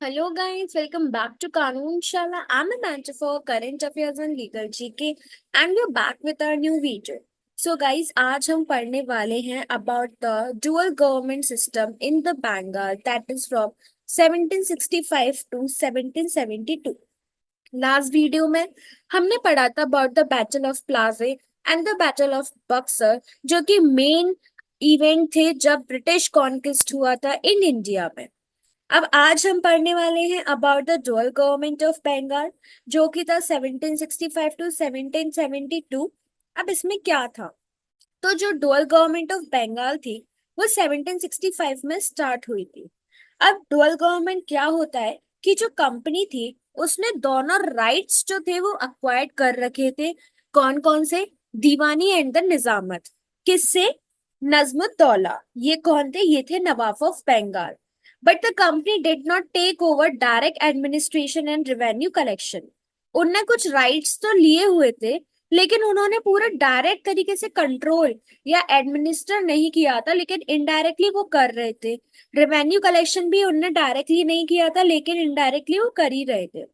Hello guys, welcome back to Kanun Shala. I'm Amanda for Current Affairs and Legal GK and we're back with our new video. So guys, आज हम पढ़ने वाले हैं about the dual government system in the Bengal that is from 1765 to 1772. Last video में हमने पढ़ा था about the Battle of Plassey and the Battle of Buxar जो कि मेन इवेंट थे जब ब्रिटिश कॉन्क्विस्ट हुआ था इन इंडिया में। अब आज हम पढ़ने वाले हैं about the dual government of Bengal जो कि था 1765 टू 1772। अब इसमें क्या था? तो जो डुअल गवर्नमेंट ऑफ बंगाल थी वो 1765 में स्टार्ट हुई थी। अब डुअल गवर्नमेंट क्या होता है कि जो कंपनी थी उसने दोनों राइट्स जो थे वो अक्वायर्ड कर रखे थे। कौन कौन से? Diwani and the Nizamat. किससे? नजमुद्दौला। ये कौन थे? ये थे Nawab of Bengal. But the company did not take over direct administration and revenue collection. उनने कुछ राइट्स तो लिए हुए थे लेकिन उन्होंने पूरा डायरेक्ट तरीके से कंट्रोल या एडमिनिस्टर नहीं किया था, लेकिन इनडायरेक्टली वो कर रहे थे। रेवेन्यू कलेक्शन भी उनने डायरेक्टली नहीं किया था लेकिन इनडायरेक्टली वो कर ही रहे थे।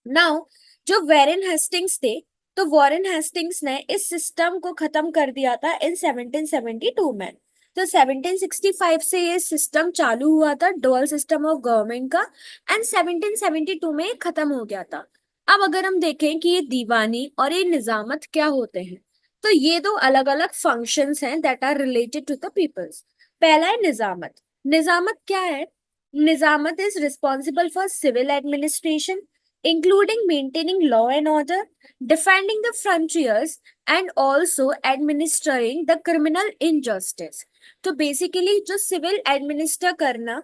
नाउ जो वॉरेन हेस्टिंग्स थे, तो वॉरेन हेस्टिंग्स ने इस सिस्टम को खत्म कर दिया था इन 1772 में। तो 1765 से ये सिस्टम चालू हुआ था, डुअल सिस्टम ऑफ गवर्नमेंट का, एंड 1772 में ये खत्म हो गया था। अब अगर हम देखें कि ये दीवानी और ये निजामत क्या होते हैं, तो ये दो अलग अलग फंक्शंस हैं that are related to the peoples. पहला है निजामत। निजामत क्या है? Nizamat is responsible for civil administration including maintaining law and order, defending the frontiers, and also administering the criminal injustice। तो बेसिकली जो सिविल एडमिनिस्टर करना,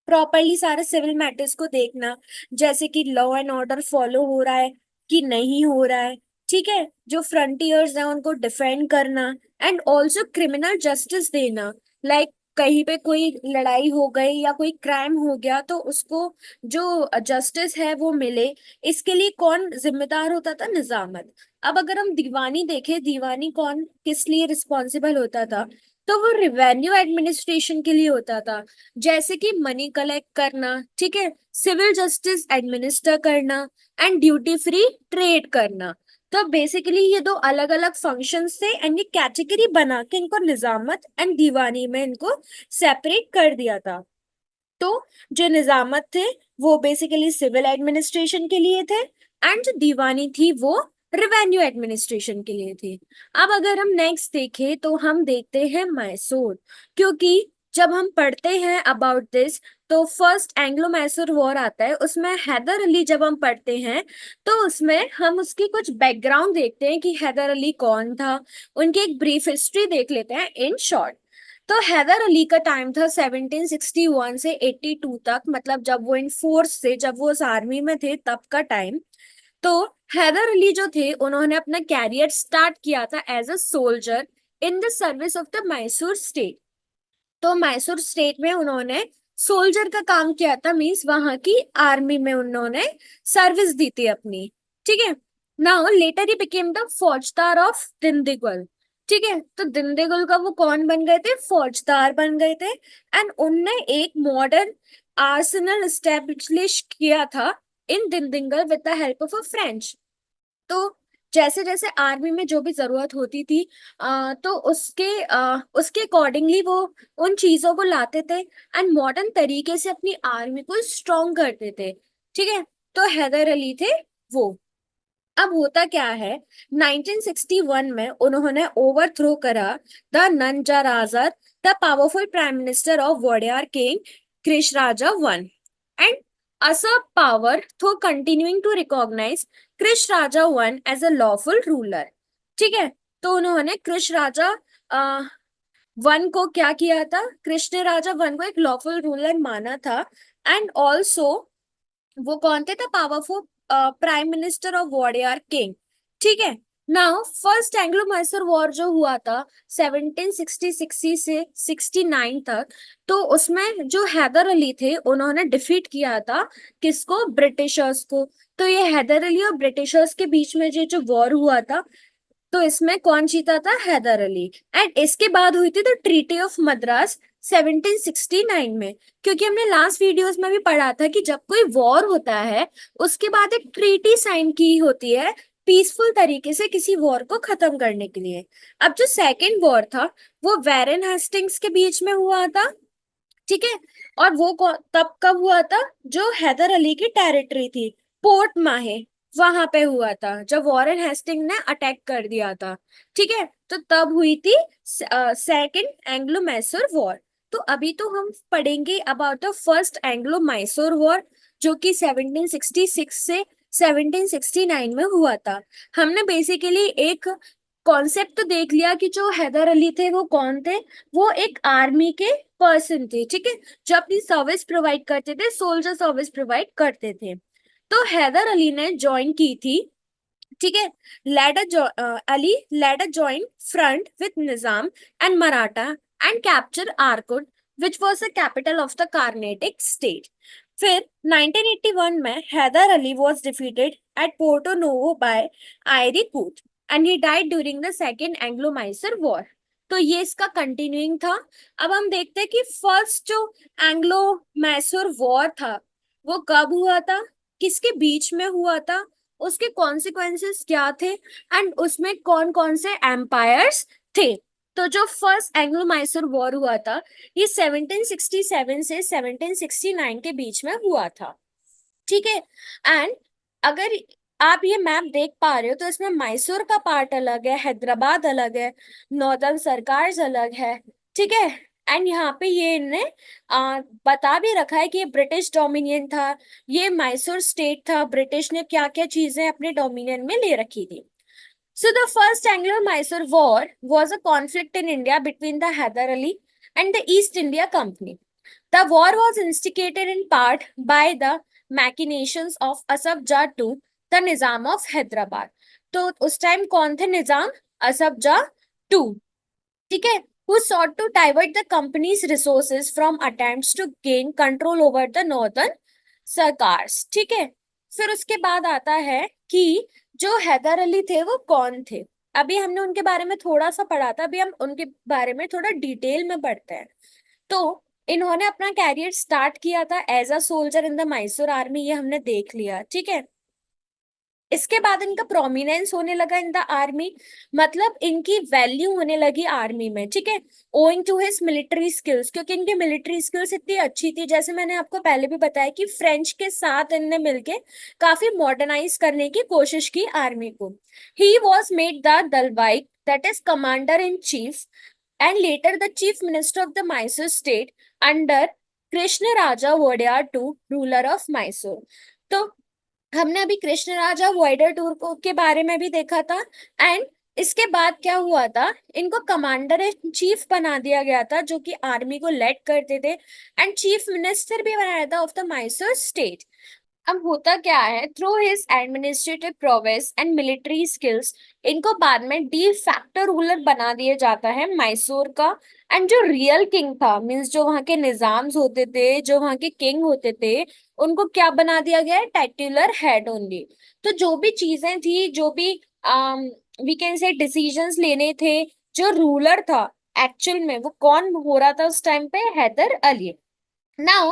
प्रॉपरली सारे सिविल मैटर्स को देखना, जैसे कि लॉ एंड ऑर्डर फॉलो हो रहा है कि नहीं हो रहा है, ठीक है, जो फ्रंटियर्स हैं उनको डिफेंड करना, एंड ऑल्सो क्रिमिनल जस्टिस देना। लाइक कहीं पे कोई लड़ाई हो गई या कोई क्राइम हो गया तो उसको जो जस्टिस है वो मिले। इसके लिए कौन जिम्मेदार होता था? निजामत। अब अगर हम दीवानी देखें, दीवानी कौन किस लिए रिस्पॉन्सिबल होता था? तो वो रिवेन्यू एडमिनिस्ट्रेशन के लिए होता था, जैसे कि मनी कलेक्ट करना, ठीक है, सिविल जस्टिस एडमिनिस्टर करना, एंड ड्यूटी फ्री ट्रेड करना। तो बेसिकली ये दो अलग अलग फंक्शंस थे एंड ये कैटेगरी बना के इनको निजामत एंड दीवानी में इनको सेपरेट कर दिया था। तो जो निजामत थे वो बेसिकली सिविल एडमिनिस्ट्रेशन के लिए थे एंड जो दीवानी थी वो रेवेन्यू एडमिनिस्ट्रेशन के लिए थी। अब अगर हम नेक्स्ट देखें तो हम देखते हैं मैसूर, क्योंकि जब हम पढ़ते हैं अबाउट दिस तो फर्स्ट एंग्लो मैसूर वॉर आता है, उसमें हैदर अली जब हम पढ़ते हैं तो उसमें हम उसकी कुछ बैकग्राउंड देखते हैं कि हैदर अली कौन था, उनकी एक ब्रीफ हिस्ट्री देख लेते हैं इन शॉर्ट। तो हैदर अली का टाइम था 1761 से 82 तक, मतलब जब वो इन फोर्स से, जब वो उस आर्मी में थे तब का टाइम। तो हैदर अली जो थे उन्होंने अपना कैरियर स्टार्ट किया था as a soldier in the service of the Mysore state. तो मैसूर स्टेट में उन्होंने सोल्जर का काम किया था, मीन्स वहां की आर्मी में उन्होंने सर्विस दी थी अपनी, ठीक है। Now later he became the फौजदार ऑफ दिंदीगुल, ठीक है। तो दिंदीगुल का वो कौन बन गए थे? फौजदार बन गए थे। एंड उनने एक मॉडर्न आर्सेनल स्टैब्लिश किया था in Dindigul with the help of a French. तो जैसे जैसे आर्मी में जो भी जरूरत होती थी तो उसके अकॉर्डिंगली वो उन चीजों को लाते थे एंड मॉडर्न तरीके से अपनी आर्मी को स्ट्रॉन्ग करते थे, ठीक है। तो हैदर अली थे वो। अब होता क्या है, 1961 में उन्होंने ओवरथ्रो करा the Nanjarajar, the powerful prime minister of Wodeyar king Krishnaraja one, and usurp power through continuing to recognize Krishnaraja one as a lawful ruler, ठीक है। तो उन्होंने कृष राजा वन को क्या किया था? कृष्ण राजा वन को एक लॉफुल रूलर माना था। एंड ऑल्सो वो कौन थे? The powerful prime minister of Wodeyar king, ठीक है। Now first Anglo Mysore war जो हुआ था 1766 से 69 तक, तो उसमें जो हैदर अली थे उन्होंने डिफीट किया था किसको? ब्रिटिशर्स को। तो ये हैदर अली और ब्रिटिशर्स के बीच में जो जो वॉर हुआ था तो इसमें कौन जीता था? हैदर अली। एंड इसके बाद हुई थी द ट्रीटी ऑफ मद्रास 1769 में। क्योंकि हमने लास्ट वीडियोस में भी पढ़ा था कि जब कोई वॉर होता है उसके बाद एक ट्रीटी साइन की होती है पीसफुल तरीके से किसी वॉर को खत्म करने के लिए। अब जो सेकेंड वॉर था वो वैरन हेस्टिंग्स के बीच में हुआ था, ठीक है। और वो तब कब हुआ था? जो हैदर अली की टेरिटरी थी, पोर्ट माहे, वहां पे हुआ था जब वॉरेन हेस्टिंग ने अटैक कर दिया था, ठीक है। तो तब हुई थी सेकंड एंग्लो मैसूर वॉर। तो अभी तो हम पढ़ेंगे about the first Anglo Mysore war, जो कि 1766 से 1769 में हुआ था। हमने बेसिकली एक कॉन्सेप्ट तो देख लिया कि जो हैदर अली थे वो कौन थे। वो एक आर्मी के पर्सन थे, ठीक है, जो अपनी सर्विस प्रोवाइड करते थे, सोल्जर सर्विस प्रोवाइड करते थे। तो हैदर अली ने ज्वाइन की थी, ठीक है, Ali led a joint front with Nizam and Maratha and capture Arcot, which was the capital of the Carnatic state. फिर 1981 में Haider Ali was defeated at Porto Novo by Airi Kut and he died during the second Anglo-Mysore war. तो ये इसका continuing था। अब हम देखते हैं कि फर्स्ट जो एंग्लो मैसूर वॉर था वो कब हुआ था, किसके बीच में हुआ था, उसके कॉन्सिक्वेंसेस क्या थे, एंड उसमें कौन कौन से एम्पायर्स थे। तो जो फर्स्ट एंग्लो मैसूर वॉर हुआ था ये 1767 से 1769 के बीच में हुआ था, ठीक है। एंड अगर आप ये मैप देख पा रहे हो तो इसमें मैसूर का पार्ट अलग है, हैदराबाद अलग है, नॉर्दर्न सरकार अलग है, ठीक है। एंड यहाँ पे ये इनने बता भी रखा है कि ये ब्रिटिश डोमिनियन था, ये मैसूर स्टेट था, ब्रिटिश ने क्या क्या चीजें अपने डोमिनियन में ले रखी थी। So the first Anglo-Mysore War was a conflict in India between the Hyder Ali and the East India Company. The war was instigated in part by the machinations of Asaf Jah II, the Nizam of Hyderabad. तो उस time कौन थे निजाम? असफ जा to, ठीक है, who sought to divert the company's resources from attempts to gain control over the northern सरकार्स, ठीक है। फिर उसके बाद आता है कि जो हैदर अली थे वो कौन थे। अभी हमने उनके बारे में थोड़ा सा पढ़ा था, अभी हम उनके बारे में थोड़ा डिटेल में पढ़ते हैं। तो इन्होंने अपना कैरियर स्टार्ट किया था as a soldier in the Mysore army, ये हमने देख लिया, ठीक है। इसके बाद इनका प्रोमिनेंस होने लगा इन द आर्मी, मतलब इनकी वैल्यू होने लगी आर्मी में, ठीक है, owing to his military skills, क्योंकि इनकी मिलिट्री स्किल्स इतनी अच्छी थी। जैसे मैंने आपको पहले भी बताया कि फ्रेंच के साथ इनने मिलके काफी मॉडर्नाइज करने की कोशिश की आर्मी को। He was made the Dalwai, that is commander in chief, and later the chief minister of the Mysore state under Krishna Raja Wodeyar II, ruler of Mysore. तो हमने अभी कृष्ण राजा वॉयडर टूर को के बारे में भी देखा था। एंड इसके बाद क्या हुआ था, इनको कमांडर इन चीफ बना दिया गया था जो कि आर्मी को लेड करते थे, एंड चीफ मिनिस्टर भी बनाया था ऑफ द मैसूर स्टेट। अब होता क्या है, through his administrative prowess and military skills इनको बाद में डी फैक्टर रूलर बना दिया जाता है मैसूर का। एंड जो रियल किंग था, मीन्स जो वहां के निजाम्स होते थे, जो वहां के किंग होते थे, उनको क्या बना दिया गया है? Titular head only. तो जो भी चीजें थी, जो भी वी कैन से डिसीजंस लेने थे, जो रूलर था एक्चुअल में वो कौन हो रहा था उस टाइम पे? Haidar Ali. Now,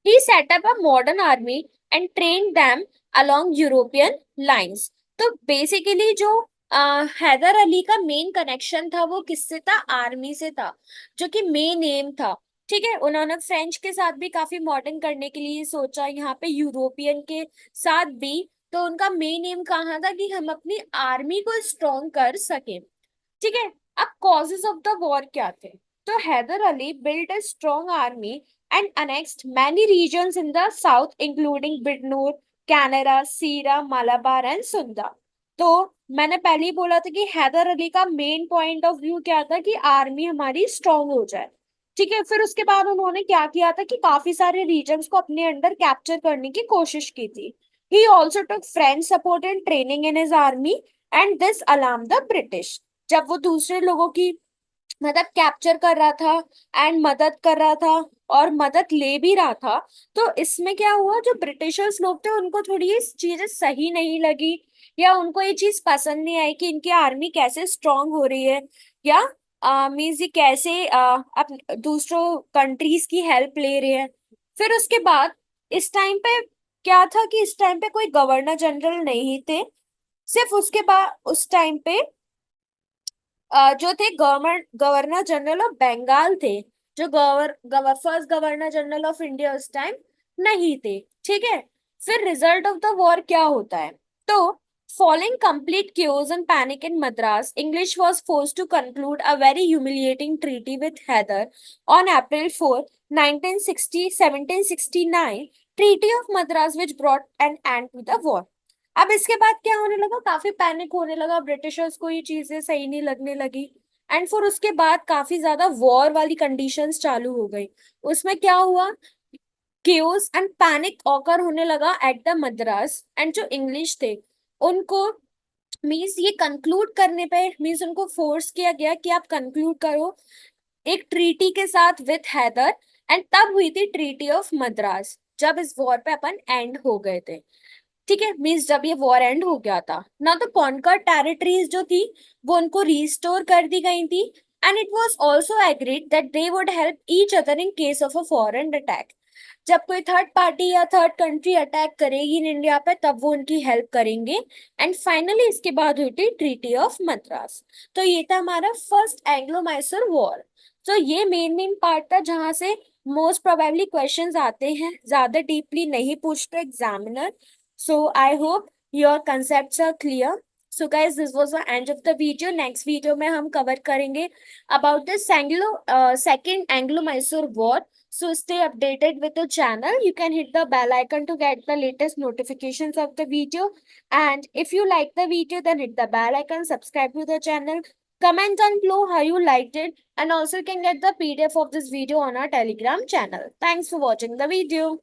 he set up a modern army and trained them along European lines. तो बेसिकली जो हैदर अली का मेन कनेक्शन था वो किससे था? आर्मी से था, जो कि मेन एम था, ठीक है। उन्होंने फ्रेंच के साथ भी काफी मॉडर्न करने के लिए सोचा, यहाँ पे यूरोपियन के साथ भी। तो उनका मेन एम कहाँ था? कि हम अपनी आर्मी को स्ट्रॉन्ग कर सके, ठीक है। अब कॉजेस ऑफ द वॉर क्या थे? तो Haidar Ali build a strong army and annexed many regions in the south including Bidnur, Canara, Sira, Malabar and Sunda. तो मैंने पहले ही बोला था कि हैदर अली का मेन पॉइंट ऑफ व्यू क्या था? कि आर्मी हमारी स्ट्रॉन्ग हो जाए, ठीक है। फिर उसके बाद उन्होंने क्या किया था कि काफी सारे रीजन्स को अपने अंडर कैप्चर करने की कोशिश की थी। He also took French support and training in his army and this alarm the British. जब वो दूसरे लोगों की मतलब कैप्चर कर रहा था एंड मदद कर रहा था और मदद ले भी रहा था, तो इसमें क्या हुआ, जो ब्रिटिशर्स लोग थे उनको थोड़ी ये चीजें सही नहीं लगी। या उनको ये चीज पसंद नहीं आई कि इनकी आर्मी कैसे स्ट्रांग हो रही है, या मीन्स ये कैसे दूसरों कंट्रीज की हेल्प ले रहे हैं। फिर उसके बाद इस टाइम पे क्या था कि इस टाइम पे कोई गवर्नर जनरल नहीं थे। सिर्फ उसके बाद उस टाइम पे जो थे गवर्नर जनरल ऑफ बंगाल थे, जो first governor general of India उस टाइम नहीं थे। ठीक है। फिर रिजल्ट ऑफ द वॉर क्या होता है, तो following complete chaos and panic in Madras, English was forced to conclude a very humiliating treaty with Hyder on April 4, 1769, Treaty of Madras, which brought an end to the war। अब इसके बाद क्या होने लगा, काफी पैनिक होने लगा, Britishers को ये चीजें सही नहीं लगने लगी। एंड फिर उसके बाद काफी ज्यादा वॉर वाली कंडीशंस चालू हो गई। उसमें क्या हुआ, केओस एंड पैनिक ऑकर होने लगा एट द मद्रास, एंड जो इंग्लिश थे उनको मीन्स ये कंक्लूड करने पे मीन्स उनको फोर्स किया गया कि आप कंक्लूड करो एक ट्रीटी के साथ विथ हैदर। एंड तब हुई थी ट्रीटी ऑफ मद्रास, जब इस वॉर पे अपन एंड हो गए थे। ठीक है, मीन्स जब ये वॉर एंड हो गया था ना, तो कॉन्कर टेरिटरीज जो थी वो उनको रिस्टोर कर दी गई थी। And it was also agreed that they would help each other in case of a foreign attack. जब कोई थर्ड पार्टी या थर्ड कंट्री अटैक करेगी इन इंडिया पे तब वो उनकी हेल्प करेंगे। एंड फाइनली इसके बाद हुई थी ट्रीटी ऑफ मद्रास। तो ये था हमारा फर्स्ट एंग्लो मैसूर वॉर। तो ये मेन पार्ट था जहां से मोस्ट प्रोबेबली क्वेश्चंस आते हैं, ज्यादा डीपली नहीं पूछते examiner. So I hope your concepts are clear. So guys, this was the end of the video. Next video में हम cover करेंगे about the second Anglo-Mysore War. So stay updated with the channel. You can hit the bell icon to get the latest notifications of the video. And if you like the video, then hit the bell icon, subscribe to the channel. Comment down below how you liked it. And also you can get the PDF of this video on our Telegram channel. Thanks for watching the video.